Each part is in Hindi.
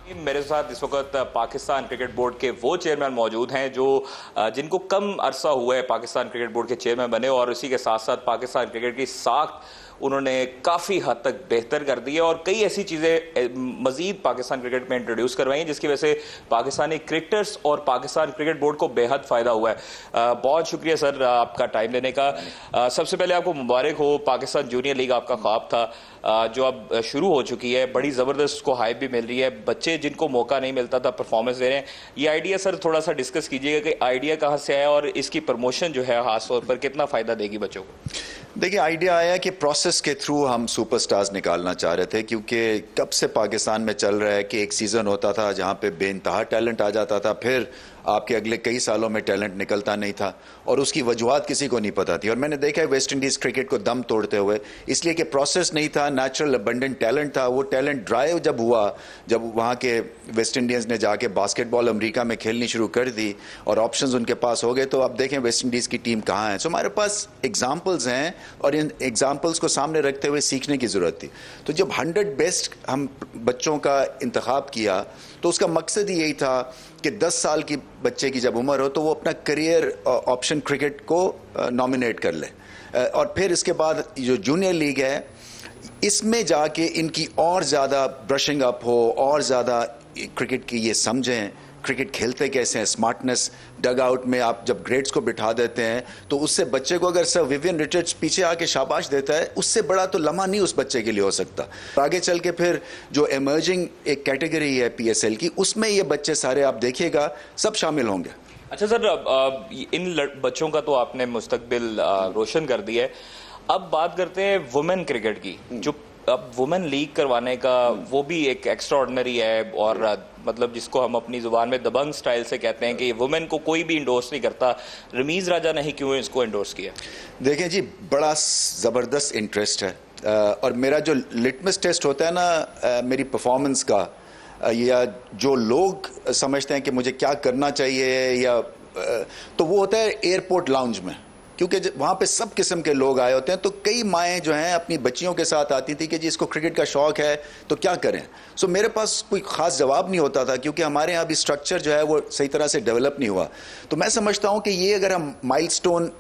मेरे साथ इस वक्त पाकिस्तान क्रिकेट बोर्ड के वो चेयरमैन मौजूद हैं जो जिनको कम अरसा हुआ है पाकिस्तान क्रिकेट बोर्ड के चेयरमैन बने और इसी के साथ साथ पाकिस्तान क्रिकेट की साख उन्होंने काफ़ी हद तक बेहतर कर दी है और कई ऐसी चीज़ें मजीद पाकिस्तान क्रिकेट में इंट्रोड्यूस करवाई हैं जिसकी वजह से पाकिस्तानी क्रिकेटर्स और पाकिस्तान क्रिकेट बोर्ड को बेहद फ़ायदा हुआ है। बहुत शुक्रिया सर आपका टाइम देने का। सबसे पहले आपको मुबारक हो, पाकिस्तान जूनियर लीग आपका ख्वाब था जो अब शुरू हो चुकी है, बड़ी ज़बरदस्त उसको हाइप भी मिल रही है, बच्चे जिनको मौका नहीं मिलता था परफॉर्मेंस दे रहे हैं। ये आइडिया सर थोड़ा सा डिस्कस कीजिएगा कि आइडिया कहाँ से आया और इसकी प्रमोशन जो है खास तौर पर कितना फ़ायदा देगी बच्चों को। देखिए, आइडिया आया कि प्रोसेस के थ्रू हम सुपरस्टार्स निकालना चाह रहे थे, क्योंकि कब से पाकिस्तान में चल रहा है कि एक सीज़न होता था जहां पे बेइंतहा टैलेंट आ जाता था, फिर आपके अगले कई सालों में टैलेंट निकलता नहीं था और उसकी वजूहत किसी को नहीं पता थी। और मैंने देखा है वेस्ट इंडीज़ क्रिकेट को दम तोड़ते हुए, इसलिए कि प्रोसेस नहीं था, नेचुरल अबंडेंट टैलेंट था। वो टैलेंट ड्राइव जब हुआ, जब वहाँ के वेस्ट इंडीज़ ने जाके बास्केटबॉल अमेरिका में खेलनी शुरू कर दी और ऑप्शंस उनके पास हो गए, तो अब देखें वेस्ट इंडीज़ की टीम कहाँ है। सो हमारे पास एग्जाम्पल्स हैं और इन एग्जाम्पल्स को सामने रखते हुए सीखने की ज़रूरत थी। तो जब 100 बेस्ट हम बच्चों का इंतखाब किया तो उसका मकसद ही यही था कि 10 साल की बच्चे की जब उम्र हो तो वो अपना करियर ऑप्शन क्रिकेट को नॉमिनेट कर ले और फिर इसके बाद जो जूनियर लीग है इसमें जाके इनकी और ज़्यादा ब्रशिंग अप हो और ज़्यादा क्रिकेट की ये समझें, क्रिकेट खेलते कैसे हैं, स्मार्टनेस। डग आउट में आप जब ग्रेड्स को बिठा देते हैं तो उससे बच्चे को, अगर सर विवियन रिचर्ड्स पीछे आके शाबाश देता है, उससे बड़ा तो लम्हा नहीं उस बच्चे के लिए हो सकता। आगे चल के फिर जो इमर्जिंग एक कैटेगरी है PSL की, उसमें ये बच्चे सारे आप देखिएगा सब शामिल होंगे। अच्छा सर, इन बच्चों का तो आपने मुस्तकबिल रोशन कर दिया है। अब बात करते हैं वुमेन क्रिकेट की, जो अब वुमेन लीग करवाने का वो भी एक एक्स्ट्रा ऑर्डिनरी है और मतलब जिसको हम अपनी जुबान में दबंग स्टाइल से कहते हैं कि वुमेन को कोई भी इंडोर्स नहीं करता। रमीज़ राजा ने ही क्यों इसको इंडोर्स किया? देखें जी, बड़ा ज़बरदस्त इंटरेस्ट है और मेरा जो लिटमस टेस्ट होता है ना मेरी परफॉर्मेंस का, या जो लोग समझते हैं कि मुझे क्या करना चाहिए या तो वो होता है एयरपोर्ट लाउंज में, क्योंकि वहाँ पे सब किस्म के लोग आए होते हैं। तो कई माएँ जो हैं अपनी बच्चियों के साथ आती थी कि जी इसको क्रिकेट का शौक़ है तो क्या करें। सो मेरे पास कोई ख़ास जवाब नहीं होता था, क्योंकि हमारे यहाँ अभी स्ट्रक्चर जो है वो सही तरह से डेवलप नहीं हुआ। तो मैं समझता हूँ कि ये अगर हम माइलस्टोन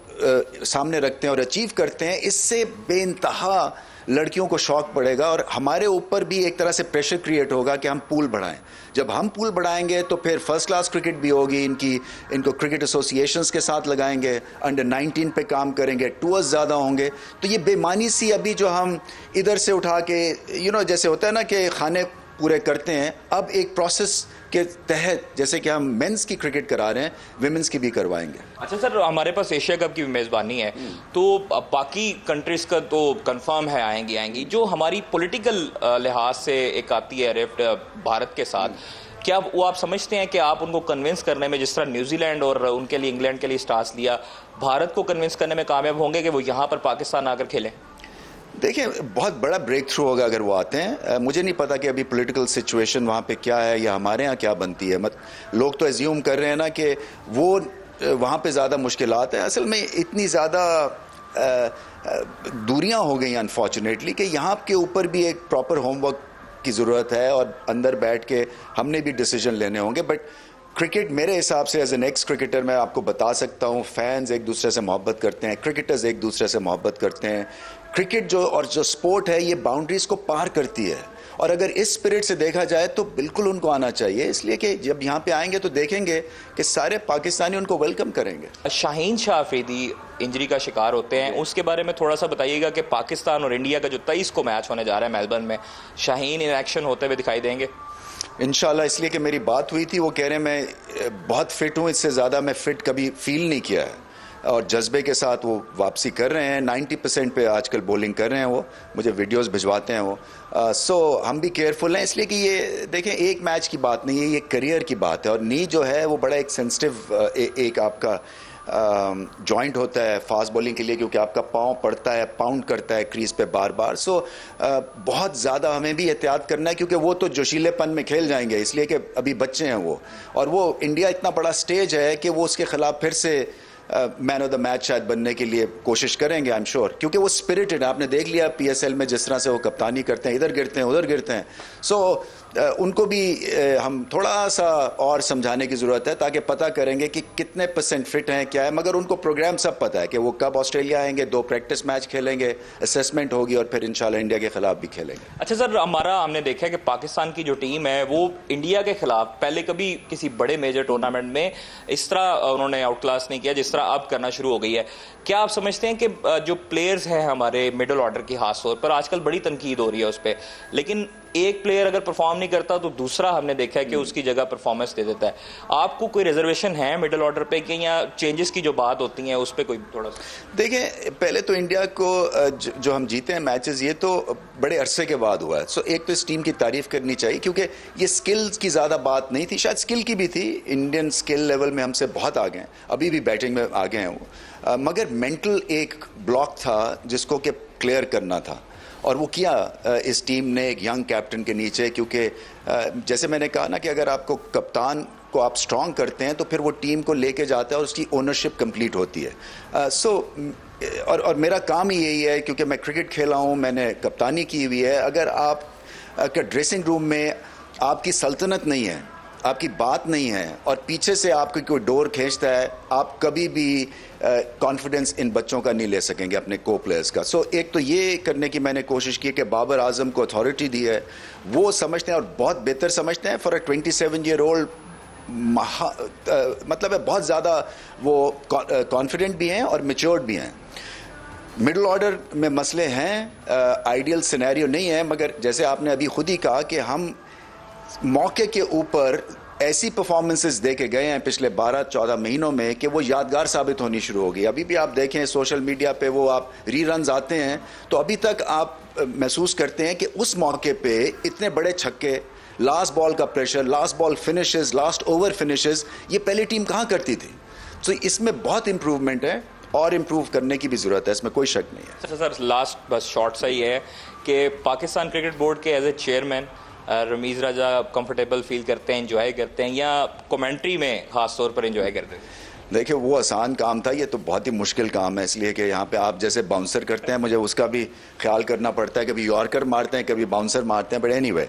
सामने रखते हैं और अचीव करते हैं, इससे बेइंतहा लड़कियों को शौक पड़ेगा और हमारे ऊपर भी एक तरह से प्रेशर क्रिएट होगा कि हम पूल बढ़ाएं। जब हम पूल बढ़ाएंगे तो फिर फर्स्ट क्लास क्रिकेट भी होगी, इनको क्रिकेट एसोसिएशंस के साथ लगाएंगे, अंडर 19 पे काम करेंगे, टूर्स ज़्यादा होंगे। तो ये बेमानी सी अभी जो हम इधर से उठा के जैसे होता है ना कि खाने पूरे करते हैं, अब एक प्रोसेस के तहत जैसे कि हम मेंस की क्रिकेट करा रहे हैं, विमेंस की भी करवाएंगे। अच्छा सर, हमारे पास एशिया कप की मेज़बानी है तो बाकी कंट्रीज़ का तो कंफर्म है आएंगी। जो हमारी पॉलिटिकल लिहाज से एक आती है रिफ्ट भारत के साथ, क्या वो आप समझते हैं कि आप उनको कन्विंस करने में, जिस तरह न्यूजीलैंड और उनके लिए इंग्लैंड के लिए स्टार्स लिया, भारत को कन्विंस करने में कामयाब होंगे कि वो यहाँ पर पाकिस्तान आकर खेलें? देखिए, बहुत बड़ा ब्रेक थ्रू होगा अगर वो आते हैं। मुझे नहीं पता कि अभी पॉलिटिकल सिचुएशन वहाँ पे क्या है या हमारे यहाँ क्या बनती है। लोग तो एज्यूम कर रहे हैं ना कि वो वहाँ पे ज़्यादा मुश्किलात है। असल में इतनी ज़्यादा दूरियाँ हो गई अनफॉर्चुनेटली कि यहाँ के ऊपर भी एक प्रॉपर होमवर्क की ज़रूरत है और अंदर बैठ के हमने भी डिसीजन लेने होंगे। बट क्रिकेट मेरे हिसाब से एज एन एक्स क्रिकेटर मैं आपको बता सकता हूँ, फैंस एक दूसरे से मोहब्बत करते हैं, क्रिकेटर्स एक दूसरे से मोहब्बत करते हैं। क्रिकेट जो स्पोर्ट है ये बाउंड्रीज को पार करती है और अगर इस स्पिरिट से देखा जाए तो बिल्कुल उनको आना चाहिए, इसलिए कि जब यहाँ पे आएंगे तो देखेंगे कि सारे पाकिस्तानी उनको वेलकम करेंगे। शाहीन शाह अफरीदी इंजरी का शिकार होते हैं, उसके बारे में थोड़ा सा बताइएगा कि पाकिस्तान और इंडिया का जो 23 को मैच होने जा रहा है मेलबर्न में, शाहीन इन एक्शन होते हुए दिखाई देंगे इंशाल्लाह। इसलिए कि मेरी बात हुई थी, वो कह रहे हैं मैं बहुत फिट हूँ, इससे ज़्यादा मैं फिट कभी फील नहीं किया है और जज्बे के साथ वो वापसी कर रहे हैं। 90% पे आजकल बॉलिंग कर रहे हैं, वो मुझे वीडियोस भिजवाते हैं वो। सो हम भी केयरफुल हैं, इसलिए कि ये देखें एक मैच की बात नहीं है, ये करियर की बात है और नी जो है वो बड़ा एक सेंसिटिव एक आपका जॉइंट होता है फास्ट बॉलिंग के लिए, क्योंकि आपका पाँव पड़ता है, पाउंड करता है क्रीज पे बार बार। सो बहुत ज़्यादा हमें भी एहतियात करना है, क्योंकि वो तो जोशीलेपन में खेल जाएंगे, इसलिए कि अभी बच्चे हैं वो। और वो इंडिया इतना बड़ा स्टेज है कि वो उसके खिलाफ फिर से मैन ऑफ द मैच शायद बनने के लिए कोशिश करेंगे, आई एम श्योर, क्योंकि वो स्पिरिटेड है। आपने देख लिया PSL में जिस तरह से वो कप्तानी करते हैं, इधर गिरते हैं उधर गिरते हैं। सो उनको भी हम थोड़ा सा और समझाने की ज़रूरत है, ताकि पता करेंगे कि कितने % फिट हैं, क्या है। मगर उनको प्रोग्राम सब पता है कि वो कब ऑस्ट्रेलिया आएंगे, 2 प्रैक्टिस मैच खेलेंगे, असेसमेंट होगी और फिर इंशाल्लाह इंडिया के खिलाफ भी खेलेंगे। अच्छा सर, हमने देखा है कि पाकिस्तान की जो टीम है वो इंडिया के खिलाफ पहले कभी किसी बड़े मेजर टूर्नामेंट में इस तरह उन्होंने आउट क्लास नहीं किया जिस तरह अब करना शुरू हो गई है। क्या आप समझते हैं कि जो प्लेयर्स हैं हमारे मिडिल ऑर्डर की, खास तौर पर आजकल बड़ी तनकीद हो रही है उस पर, लेकिन एक प्लेयर अगर परफॉर्म नहीं करता तो दूसरा हमने देखा है कि उसकी जगह परफॉर्मेंस दे देता है। आपको कोई रिजर्वेशन है मिडिल ऑर्डर पे कि या चेंजेस की जो बात होती है उस पर कोई थोड़ा सा? देखिए, पहले तो इंडिया को जो हम जीते हैं मैचेस, ये तो बड़े अरसे के बाद हुआ है। सो एक तो इस टीम की तारीफ करनी चाहिए, क्योंकि ये स्किल्स की ज़्यादा बात नहीं थी, शायद स्किल की भी थी। इंडियन स्किल लेवल में हमसे बहुत आगे हैं, अभी भी बैटिंग में आगे हैं वो, मगर मेंटल एक ब्लॉक था जिसको कि क्लियर करना था, और वो किया इस टीम ने एक यंग कैप्टन के नीचे। क्योंकि जैसे मैंने कहा ना कि अगर आपको कप्तान को आप स्ट्रांग करते हैं तो फिर वो टीम को लेके जाता है और उसकी ओनरशिप कंप्लीट होती है। और मेरा काम ही यही है, क्योंकि मैं क्रिकेट खेला हूँ, मैंने कप्तानी की हुई है। अगर आप ड्रेसिंग रूम में आपकी सल्तनत नहीं है, आपकी बात नहीं है, और पीछे से आपको कोई डोर खींचता है, आप कभी भी कॉन्फिडेंस इन बच्चों का नहीं ले सकेंगे, अपने को प्लेयर्स का। सो एक तो ये करने की मैंने कोशिश की कि बाबर आजम को अथॉरिटी दी है, वो समझते हैं और बहुत बेहतर समझते हैं। फॉर अ 27 ईयर ओल्ड मतलब है, बहुत ज़्यादा वो कॉन्फिडेंट भी हैं और मैच्योर्ड भी हैं। मिडिल ऑर्डर में मसले हैं, आइडियल सिनेरियो नहीं है, मगर जैसे आपने अभी खुद ही कहा कि हम मौके के ऊपर ऐसी परफॉर्मेंसेस दे के गए हैं पिछले 12-14 महीनों में कि वो यादगार साबित होनी शुरू हो गई। अभी भी आप देखें सोशल मीडिया पे, वो आप रीरन्स आते हैं तो अभी तक आप महसूस करते हैं कि उस मौके पे इतने बड़े छक्के, लास्ट बॉल का pressure, last ball finishes, last over finishes, ये पहली टीम कहाँ करती थी। तो इसमें बहुत इंप्रूवमेंट है और इम्प्रूव करने की भी ज़रूरत है, इसमें कोई शक नहीं है। अच्छा सर, लास्ट बस शॉर्ट सा ही है कि पाकिस्तान क्रिकेट बोर्ड के as a chairman Ramiz Raja comfortable feel करते हैं, एंजॉय करते हैं, या कमेंट्री में ख़ास तौर पर एंजॉय करते हैं? देखिए, वो आसान काम था, ये तो बहुत ही मुश्किल काम है, इसलिए कि यहाँ पे आप जैसे बाउंसर करते हैं, मुझे उसका भी ख्याल करना पड़ता है। कभी यॉर्कर मारते हैं, कभी बाउंसर मारते हैं, बट एनीवे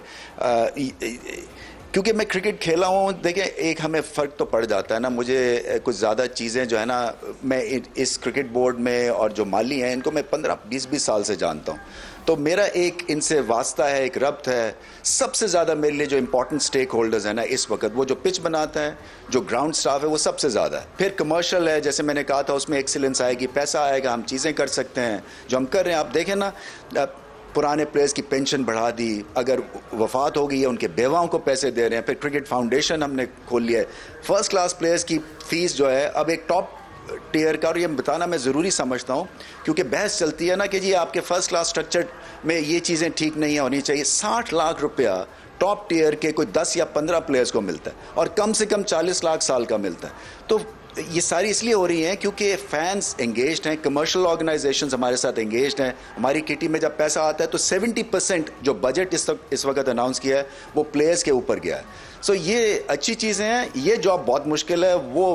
क्योंकि मैं क्रिकेट खेला हूँ, देखिए एक हमें फ़र्क तो पड़ जाता है ना। मुझे कुछ ज़्यादा चीज़ें जो है ना, मैं इस क्रिकेट बोर्ड में और जो माली हैं इनको मैं 15-20 साल से जानता हूँ, तो मेरा एक इनसे वास्ता है, एक रब्त है। सबसे ज़्यादा मेरे लिए जो इंपॉर्टेंट स्टेक होल्डर्स हैं ना इस वक्त, वो जो पिच बनाता है, जो ग्राउंड स्टाफ है, वो सबसे ज़्यादा है। फिर कमर्शियल है, जैसे मैंने कहा था, उसमें एक्सीलेंस आएगी, पैसा आएगा, हम चीज़ें कर सकते हैं जो हम कर रहे हैं। आप देखें ना, पुराने प्लेयर्स की पेंशन बढ़ा दी, अगर वफात हो गई है उनके बेवाओं को पैसे दे रहे हैं। फिर क्रिकेट फाउंडेशन हमने खोल लिया है। फर्स्ट क्लास प्लेयर्स की फ़ीस जो है अब एक टॉप टीयर का, और ये बताना मैं ज़रूरी समझता हूँ क्योंकि बहस चलती है ना कि जी आपके फर्स्ट क्लास स्ट्रक्चर में ये चीज़ें ठीक नहीं होनी चाहिए। 60 लाख रुपया टॉप टीयर के कोई 10 या 15 प्लेयर्स को मिलता है और कम से कम 40 लाख साल का मिलता है। तो ये सारी इसलिए हो रही हैं क्योंकि फैंस एंगेज्ड हैं, कमर्शियल ऑर्गेनाइजेशंस हमारे साथ एंगेज्ड हैं। हमारी किटी में जब पैसा आता है तो 70% जो बजट इस वक्त अनाउंस किया है वो प्लेयर्स के ऊपर गया है। सो ये अच्छी चीज़ें हैं। ये जॉब बहुत मुश्किल है, वो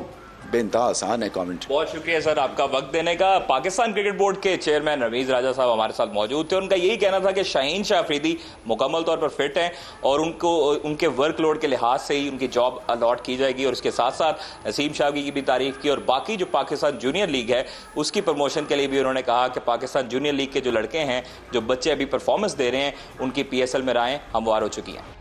बेनता आसान है। कमेंट। बहुत शुक्रिया सर आपका वक्त देने का। पाकिस्तान क्रिकेट बोर्ड के चेयरमैन रमीज़ राजा साहब हमारे साथ मौजूद थे। उनका यही कहना था कि शाहीन शाह अफरीदी मुकम्मल तौर पर फिट हैं और उनको उनके वर्कलोड के लिहाज से ही उनकी जॉब अलॉट की जाएगी, और इसके साथ साथ नसीम शाह की भी तारीफ की, और बाकी जो पाकिस्तान जूनियर लीग है उसकी प्रमोशन के लिए भी उन्होंने कहा कि पाकिस्तान जूनियर लीग के जो लड़के हैं, जो बच्चे अभी परफॉर्मेंस दे रहे हैं, उनकी PSL में राहें हमवार हो चुकी हैं।